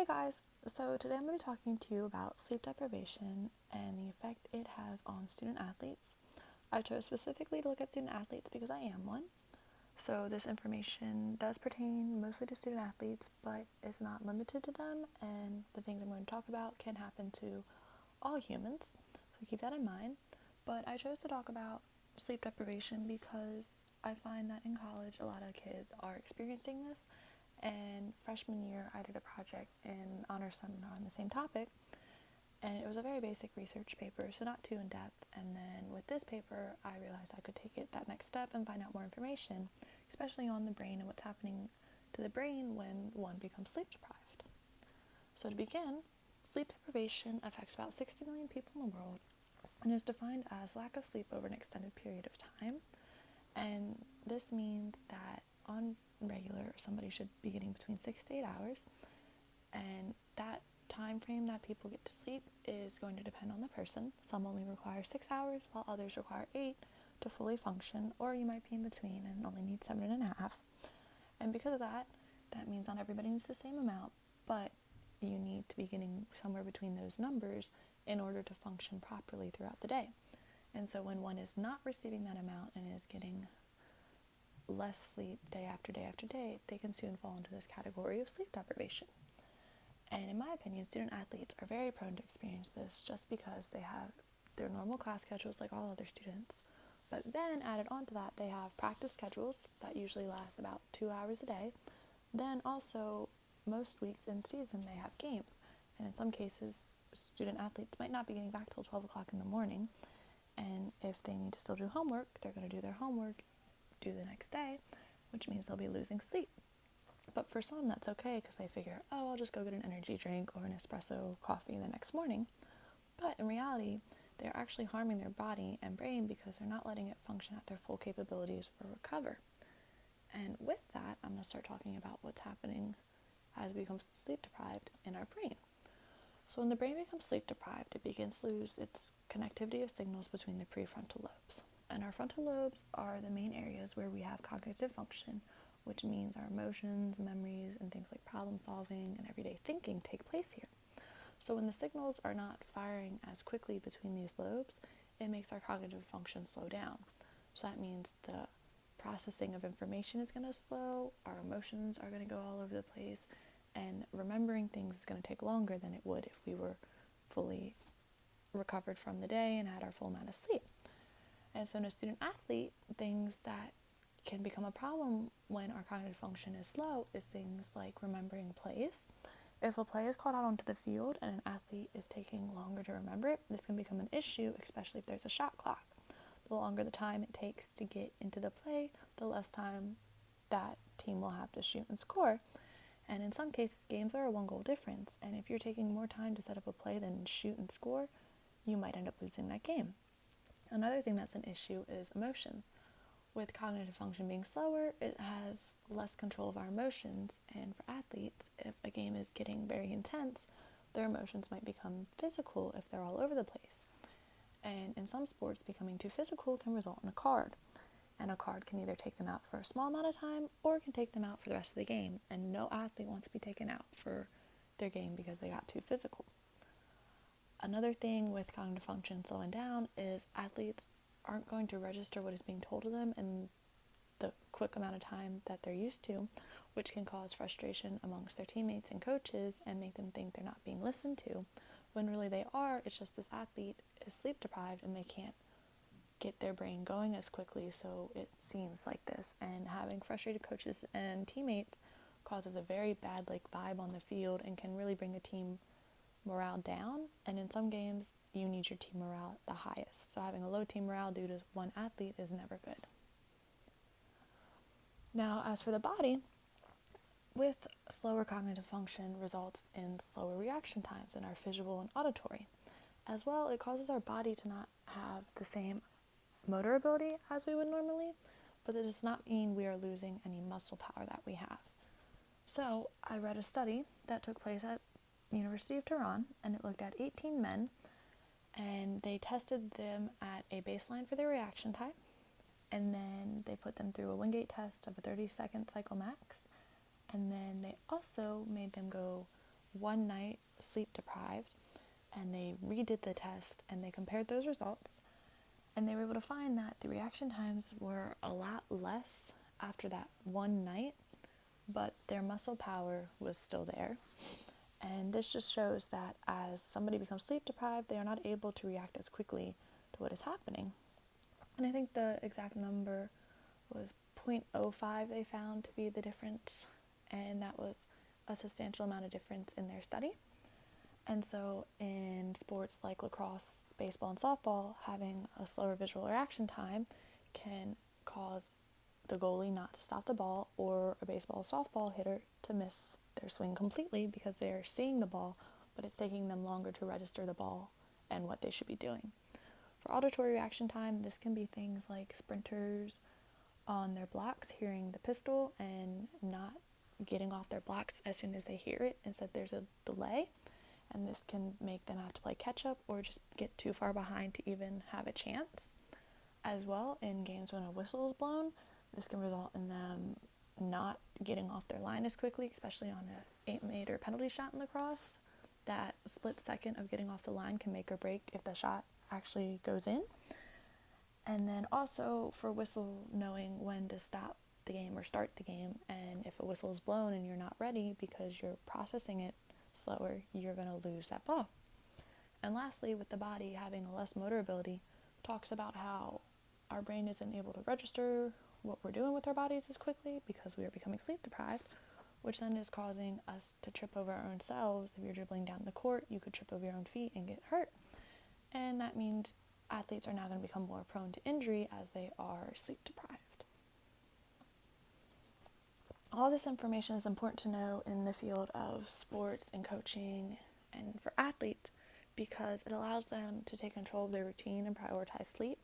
guys, so today I'm going to be talking to you about sleep deprivation and the effect it has on student athletes. I chose specifically to look at student athletes because I am one. So this information does pertain mostly to student athletes, but is not limited to them, and the things I'm going to talk about can happen to all humans, so keep that in mind. But I chose to talk about sleep deprivation because I find that in college a lot of kids are experiencing this. And freshman year, I did a project in honor seminar on the same topic, and it was a very basic research paper, so not too in depth. And then with this paper, I realized I could take it that next step and find out more information, especially on the brain and what's happening to the brain when one becomes sleep deprived. So to begin, sleep deprivation affects about 60 million people in the world and is defined as lack of sleep over an extended period of time. And this means that on regular, somebody should be getting between 6 to 8 hours, and that time frame that people get to sleep is going to depend on the person. Some only require 6 hours, while others require 8 to fully function, or you might be in between and only need 7.5. And because of that, that means not everybody needs the same amount, but you need to be getting somewhere between those numbers in order to function properly throughout the day. And so when one is not receiving that amount and is getting less sleep day after day after day, they can soon fall into this category of sleep deprivation. And in my opinion, student athletes are very prone to experience this just because they have their normal class schedules like all other students. But then added on to that, they have practice schedules that usually last about 2 hours a day. Then also, most weeks in season, they have games. And in some cases, student athletes might not be getting back till 12 o'clock in the morning. And if they need to still do homework, they're going to do their homework due the next day, which means they'll be losing sleep. But for some, that's okay because they figure, oh, I'll just go get an energy drink or an espresso coffee the next morning. But in reality, they're actually harming their body and brain because they're not letting it function at their full capabilities or recover. And with that, I'm going to start talking about what's happening as we become sleep deprived in our brain. So when the brain becomes sleep deprived, it begins to lose its connectivity of signals between the prefrontal lobes. And our frontal lobes are the main areas where we have cognitive function, which means our emotions, memories, and things like problem solving and everyday thinking take place here. So when the signals are not firing as quickly between these lobes, it makes our cognitive function slow down. So that means the processing of information is going to slow, our emotions are going to go all over the place, and remembering things is going to take longer than it would if we were fully recovered from the day and had our full amount of sleep. And so in a student athlete, things that can become a problem when our cognitive function is slow is things like remembering plays. If a play is called out onto the field and an athlete is taking longer to remember it, this can become an issue, especially if there's a shot clock. The longer the time it takes to get into the play, the less time that team will have to shoot and score. And in some cases, games are a one-goal difference, and if you're taking more time to set up a play than shoot and score, you might end up losing that game. Another thing that's an issue is emotions. With cognitive function being slower, it has less control of our emotions, and for athletes, if a game is getting very intense, their emotions might become physical if they're all over the place. And in some sports, becoming too physical can result in a card. And a card can either take them out for a small amount of time or it can take them out for the rest of the game. And no athlete wants to be taken out for their game because they got too physical. Another thing with cognitive function slowing down is athletes aren't going to register what is being told to them in the quick amount of time that they're used to, which can cause frustration amongst their teammates and coaches and make them think they're not being listened to, when really they are. It's just this athlete is sleep deprived and they can't get their brain going as quickly, so it seems like this. And having frustrated coaches and teammates causes a very bad vibe on the field and can really bring a team morale down. And in some games, you need your team morale at the highest. So having a low team morale due to one athlete is never good. Now, as for the body, with slower cognitive function results in slower reaction times in our visual and auditory. As well, it causes our body to not have the same motor ability as we would normally, but that does not mean we are losing any muscle power that we have. So I read a study that took place at University of Tehran, and it looked at 18 men, and they tested them at a baseline for their reaction time, and then they put them through a Wingate test of a 30-second cycle max, and then they also made them go one night sleep deprived, and they redid the test and they compared those results, and they were able to find that the reaction times were a lot less after that one night, but their muscle power was still there. And this just shows that as somebody becomes sleep deprived, they are not able to react as quickly to what is happening. And I think the exact number was 0.05 they found to be the difference, and that was a substantial amount of difference in their study. And so in sports like lacrosse, baseball, and softball, having a slower visual reaction time can cause the goalie not to stop the ball, or a baseball or softball hitter to miss their swing completely because they're seeing the ball, but it's taking them longer to register the ball and what they should be doing. For auditory reaction time, this can be things like sprinters on their blocks hearing the pistol and not getting off their blocks as soon as they hear it. Instead, there's a delay, and this can make them have to play catch up or just get too far behind to even have a chance. As well, in games when a whistle is blown, this can result in them not getting off their line as quickly, especially on an 8-meter penalty shot in lacrosse. That split second of getting off the line can make or break if the shot actually goes in. And then also for whistle, knowing when to stop the game or start the game, and if a whistle is blown and you're not ready because you're processing it slower, you're going to lose that ball. And lastly, with the body having a less motor ability, talks about how our brain isn't able to register what we're doing with our bodies as quickly because we are becoming sleep deprived, which then is causing us to trip over our own selves. If you're dribbling down the court, you could trip over your own feet and get hurt. And that means athletes are now going to become more prone to injury as they are sleep deprived. All this information is important to know in the field of sports and coaching and for athletes, because it allows them to take control of their routine and prioritize sleep,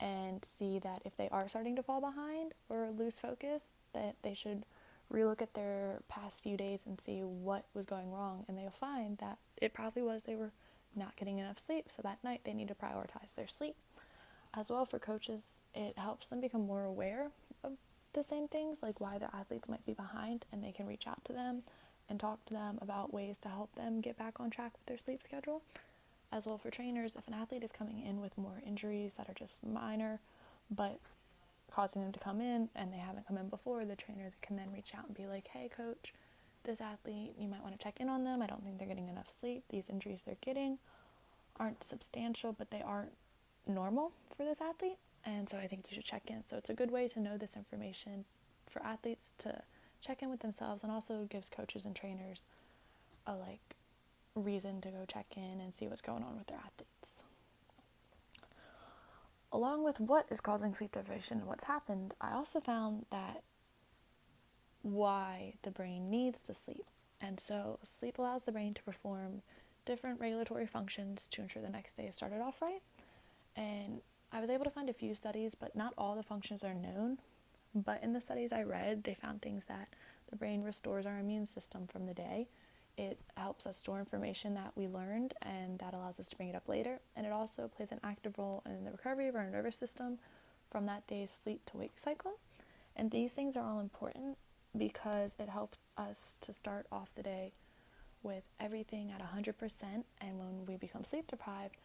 and see that if they are starting to fall behind or lose focus, that they should relook at their past few days and see what was going wrong, and they'll find that it probably was they were not getting enough sleep, so that night they need to prioritize their sleep. As well, for coaches, it helps them become more aware of the same things, like why their athletes might be behind, and they can reach out to them and talk to them about ways to help them get back on track with their sleep schedule. As well, for trainers, if an athlete is coming in with more injuries that are just minor but causing them to come in and they haven't come in before, the trainer can then reach out and be like, hey coach, this athlete, you might want to check in on them. I don't think they're getting enough sleep. These injuries they're getting aren't substantial, but they aren't normal for this athlete, and so I think you should check in. So it's a good way to know this information for athletes to check in with themselves, and also gives coaches and trainers a reason to go check in and see what's going on with their athletes. Along with what is causing sleep deprivation and what's happened, I also found that why the brain needs the sleep. And so sleep allows the brain to perform different regulatory functions to ensure the next day is started off right. And I was able to find a few studies, but not all the functions are known. But in the studies I read, they found things that the brain restores our immune system from the day. It helps us store information that we learned, and that allows us to bring it up later. And it also plays an active role in the recovery of our nervous system from that day's sleep to wake cycle. And these things are all important because it helps us to start off the day with everything at 100%. And when we become sleep deprived,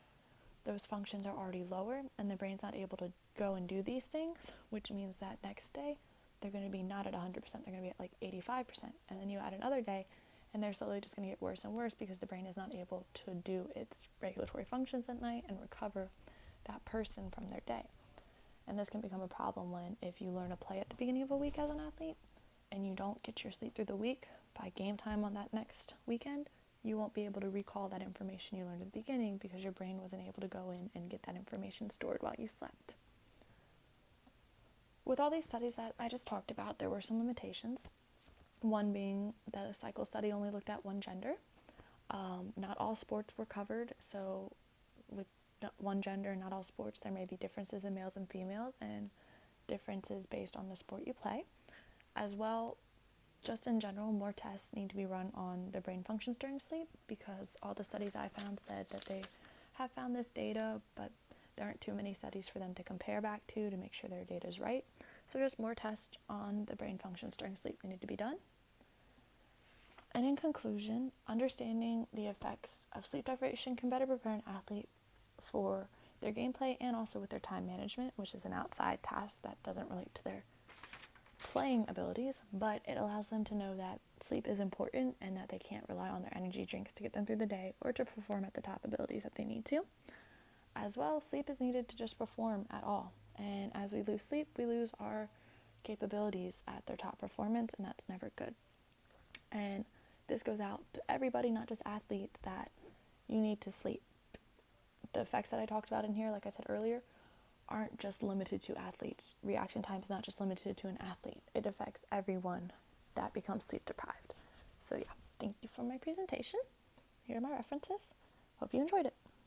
those functions are already lower and the brain's not able to go and do these things, which means that next day they're going to be not at 100%, they're going to be at 85%. And then you add another day and they're slowly just going to get worse and worse because the brain is not able to do its regulatory functions at night and recover that person from their day. And this can become a problem when, if you learn a play at the beginning of a week as an athlete and you don't get your sleep through the week, by game time on that next weekend, you won't be able to recall that information you learned at the beginning because your brain wasn't able to go in and get that information stored while you slept. With all these studies that I just talked about, there were some limitations. One being the cycle study only looked at one gender. Not all sports were covered, so with one gender, not all sports, there may be differences in males and females and differences based on the sport you play. As well, just in general, more tests need to be run on the brain functions during sleep, because all the studies I found said that they have found this data, but there aren't too many studies for them to compare back to make sure their data is right. So just more tests on the brain functions during sleep need to be done. And in conclusion, understanding the effects of sleep deprivation can better prepare an athlete for their gameplay and also with their time management, which is an outside task that doesn't relate to their playing abilities, but it allows them to know that sleep is important and that they can't rely on their energy drinks to get them through the day or to perform at the top abilities that they need to. As well, sleep is needed to just perform at all. And as we lose sleep, we lose our capabilities at their top performance, and that's never good. And this goes out to everybody, not just athletes, that you need to sleep. The effects that I talked about in here, like I said earlier, aren't just limited to athletes. Reaction time is not just limited to an athlete. It affects everyone that becomes sleep deprived. So yeah, thank you for my presentation. Here are my references. Hope you enjoyed it.